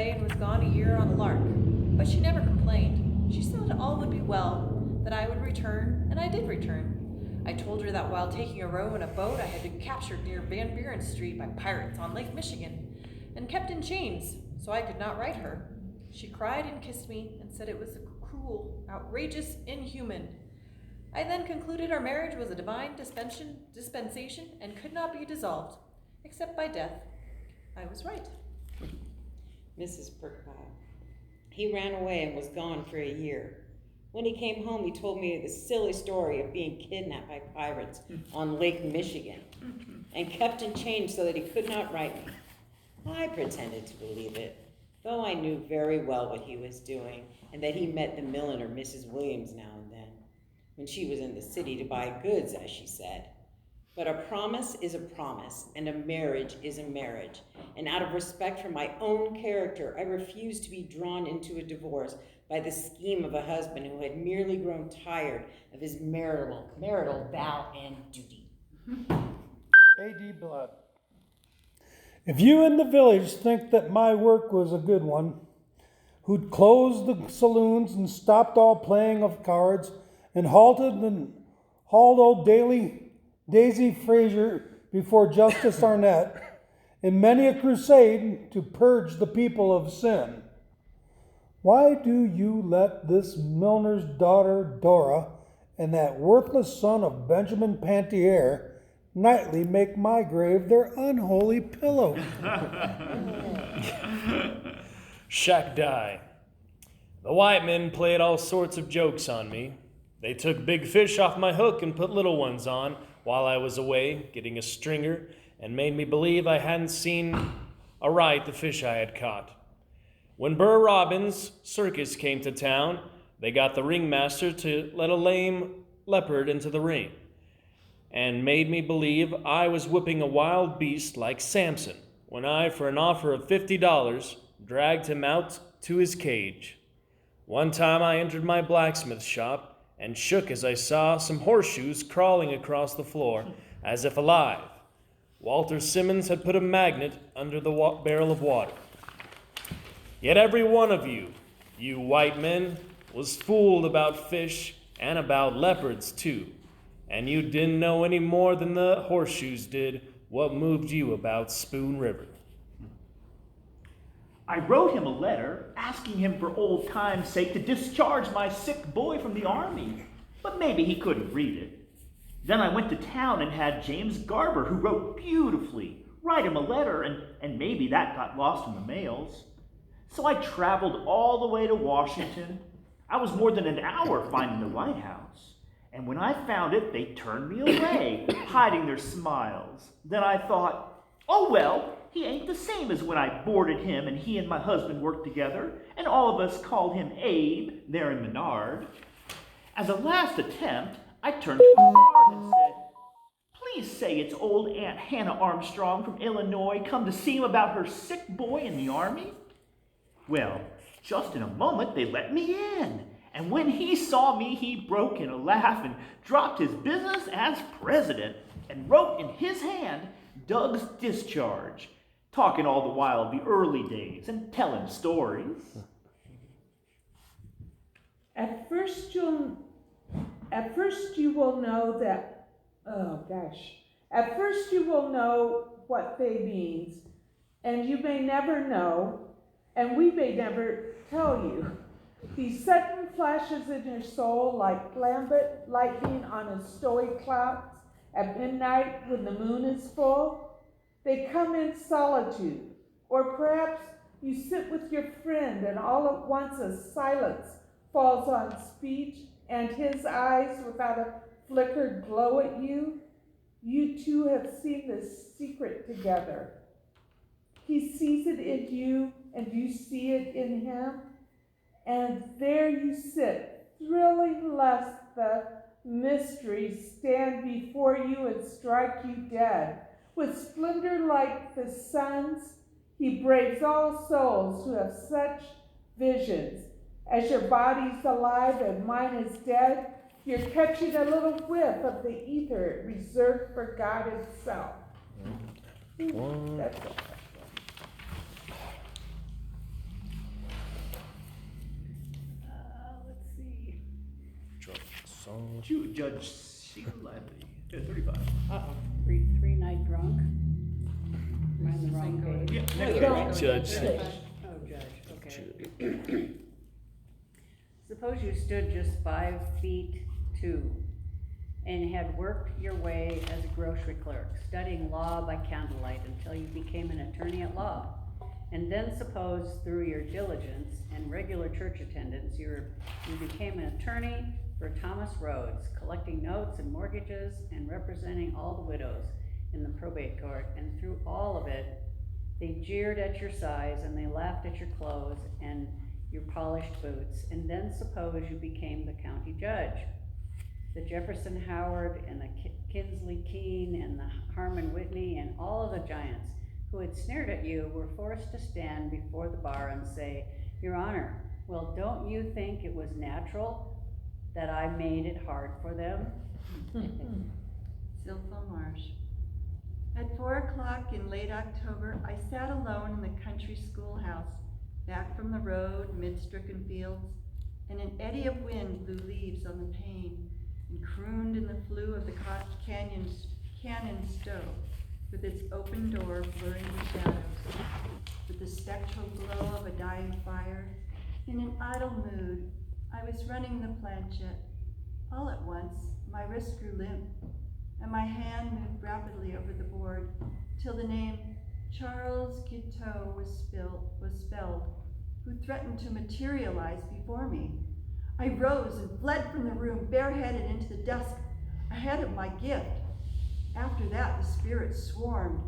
away and was gone a year on a lark. But she never complained. She said all would be well, that I would return, and I did return. I told her that while taking a row in a boat, I had been captured near Van Buren Street by pirates on Lake Michigan, and kept in chains, so I could not write her. She cried and kissed me, and said it was cruel, outrageous, inhuman. I then concluded our marriage was a divine dispensation and could not be dissolved, except by death. I was right. Mrs. Perkbile. He ran away and was gone for a year. When he came home, he told me the silly story of being kidnapped by pirates on Lake Michigan and kept in chains so that he could not write me. I pretended to believe it, though I knew very well what he was doing and that he met the milliner, Mrs. Williams, now and then, when she was in the city to buy goods, as she said. But a promise is a promise, and a marriage is a marriage. And out of respect for my own character, I refused to be drawn into a divorce by the scheme of a husband who had merely grown tired of his marital vow and duty. A.D. Blood. If you in the village think that my work was a good one, who'd closed the saloons and stopped all playing of cards and hauled old Daisy Fraser before Justice Arnett in many a crusade to purge the people of sin, why do you let this milliner's daughter Dora and that worthless son of Benjamin Pantier nightly make my grave their unholy pillow? Shackdai. The white men played all sorts of jokes on me. They took big fish off my hook and put little ones on while I was away getting a stringer, and made me believe I hadn't seen aright the fish I had caught. When Burr Robbins' circus came to town, they got the ringmaster to let a lame leopard into the ring, and made me believe I was whipping a wild beast like Samson, when I, for an offer of $50, dragged him out to his cage. One time I entered my blacksmith shop and shook as I saw some horseshoes crawling across the floor as if alive. Walter Simmons had put a magnet under the barrel of water. Yet every one of you, you white men, was fooled about fish and about leopards too, and you didn't know any more than the horseshoes did what moved you about Spoon River. I wrote him a letter asking him for old time's sake to discharge my sick boy from the army, but maybe he couldn't read it. Then I went to town and had James Garber, who wrote beautifully, write him a letter, and maybe that got lost in the mails. So I traveled all the way to Washington. I was more than an hour finding the White House. And when I found it, they turned me away, hiding their smiles. Then I thought, oh well, he ain't the same as when I boarded him and he and my husband worked together, and all of us called him Abe there in Menard. As a last attempt, I turned to a guard and said, please say it's old Aunt Hannah Armstrong from Illinois come to see him about her sick boy in the army. Well, just in a moment they let me in, and when he saw me, he broke in a laugh and dropped his business as president and wrote in his hand Doug's discharge, talking all the while of the early days and telling stories. At first you will know that, at first you will know what they means, and you may never know, and we may never tell you. These sudden flashes in your soul like lambent lightning on a snowy cloud at midnight when the moon is full, they come in solitude, or perhaps you sit with your friend and all at once a silence falls on speech and his eyes without a flickered glow at you. You two have seen this secret together. He sees it in you and you see it in him. And there you sit, thrilling lest the mysteries stand before you and strike you dead. With splendor like the sun's, he braves all souls who have such visions. As your body's alive and mine is dead, you're catching a little whiff of the ether reserved for God himself. That's all. Judge Sheila Lively, 35. Uh-oh. Three night drunk? Am I on the wrong page? Yeah, No, next you're page. right. Judge. Oh, judge, okay. Suppose you stood just 5'2" and had worked your way as a grocery clerk, studying law by candlelight until you became an attorney at law. And then suppose through your diligence and regular church attendance, you became an attorney for Thomas Rhodes, collecting notes and mortgages and representing all the widows in the probate court. And through all of it, they jeered at your size and they laughed at your clothes and your polished boots. And then suppose you became the county judge. The Jefferson Howard and the Kinsley Keene and the Harmon Whitney and all of the giants who had sneered at you were forced to stand before the bar and say, Your Honor, well, don't you think it was natural that I made it hard for them? Zilpha Marsh. At 4 o'clock in late October, I sat alone in the country schoolhouse, back from the road, mid stricken fields, and an eddy of wind blew leaves on the pane and crooned in the flue of the canyon stove, with its open door blurring the shadows. With the spectral glow of a dying fire, in an idle mood, I was running the planchette. All at once, my wrist grew limp, and my hand moved rapidly over the board, till the name Charles Guiteau was spelled, who threatened to materialize before me. I rose and fled from the room, bareheaded into the dusk, ahead of my gift. After that, the spirits swarmed.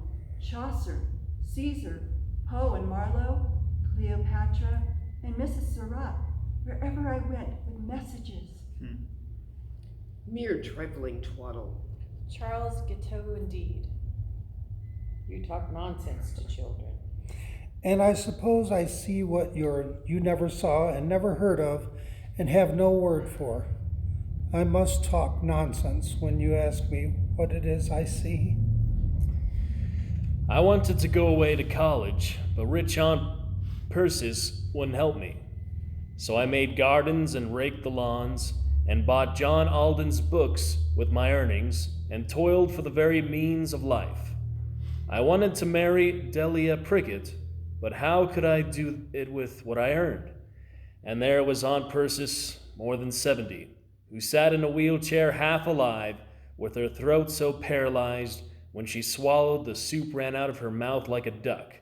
Chaucer, Caesar, Poe and Marlowe, Cleopatra, and Mrs. Surratt, wherever I went with messages. Mere trifling twaddle. Charles Guiteau indeed. You talk nonsense to children. And I suppose I see what you never saw and never heard of and have no word for. I must talk nonsense when you ask me what it is I see. I wanted to go away to college, but rich Aunt Persis wouldn't help me. So I made gardens and raked the lawns and bought John Alden's books with my earnings and toiled for the very means of life. I wanted to marry Delia Prickett, but how could I do it with what I earned? And there was Aunt Persis, more than 70, who sat in a wheelchair half alive, with her throat so paralyzed when she swallowed the soup ran out of her mouth like a duck.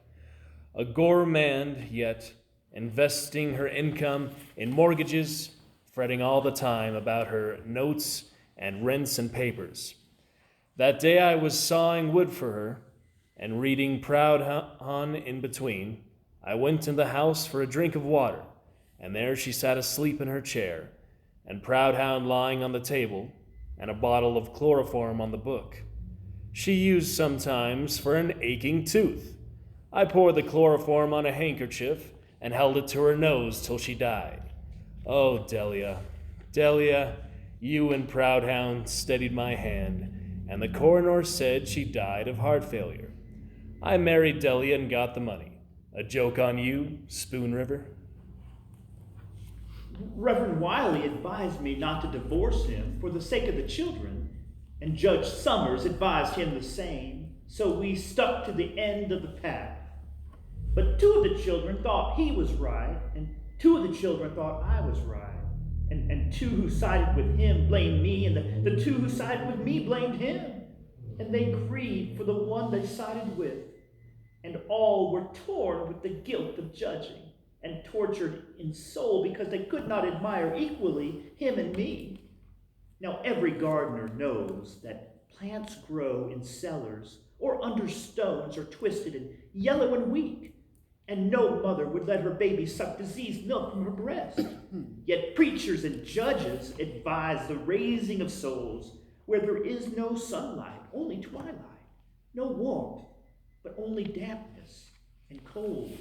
A gourmand, yet investing her income in mortgages, fretting all the time about her notes and rents and papers. That day I was sawing wood for her and reading Proudhon in between. I went in the house for a drink of water, and there she sat asleep in her chair, and Proudhon lying on the table, and a bottle of chloroform on the book. She used sometimes for an aching tooth. I poured the chloroform on a handkerchief and held it to her nose till she died. Oh, Delia, Delia, you and Proudhon steadied my hand, and the coroner said she died of heart failure. I married Delia and got the money. A joke on you, Spoon River? Reverend Wiley advised me not to divorce him for the sake of the children, and Judge Summers advised him the same, so we stuck to the end of the path. But two of the children thought he was right, and two of the children thought I was right. And two who sided with him blamed me, and the two who sided with me blamed him. And they grieved for the one they sided with. And all were torn with the guilt of judging, and tortured in soul because they could not admire equally him and me. Now every gardener knows that plants grow in cellars or under stones or twisted and yellow and weak, and no mother would let her baby suck diseased milk from her breast. Yet preachers and judges advise the raising of souls where there is no sunlight, only twilight, no warmth, but only dampness and cold.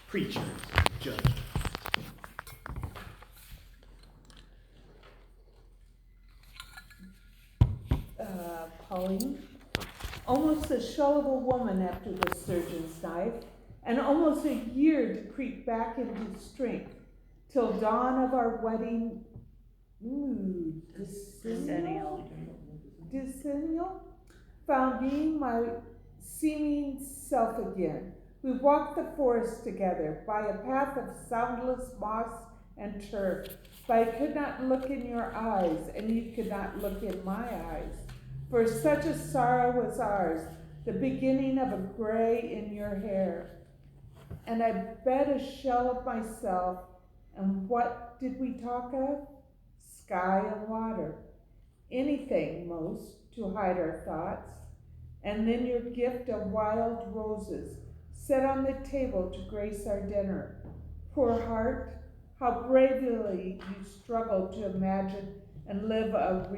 Preachers and judges. Pauline, almost the shell of a woman after the surgeon's knife, and almost a year to creep back into strength till dawn of our wedding Decennial. Decennial, found being my seeming self again. We walked the forest together by a path of soundless moss and turf, but I could not look in your eyes, and you could not look in my eyes. For such a sorrow was ours, the beginning of a gray in your hair. And I bet a shell of myself, and what did we talk of? Sky and water. Anything, most, to hide our thoughts. And then your gift of wild roses, set on the table to grace our dinner. Poor heart, how bravely you struggled to imagine and live a